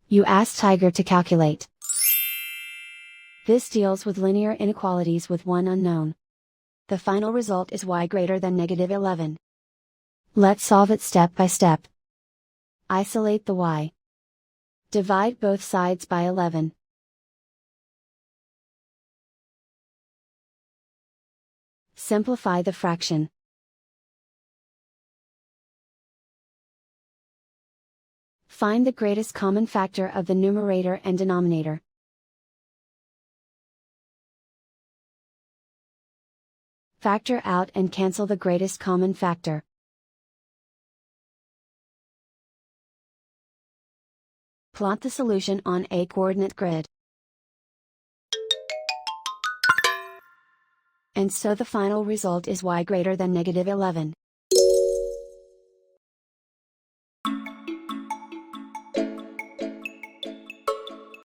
You ask Tiger to calculate. This deals with linear inequalities with one unknown. The final result is y greater than -11. Let's solve it step by step. Isolate the y. Divide both sides by 11. Simplify the fraction. Find the greatest common factor of the numerator and denominator. Factor out and cancel the greatest common factor. Plot the solution on a coordinate grid. And so the final result is y greater than -11.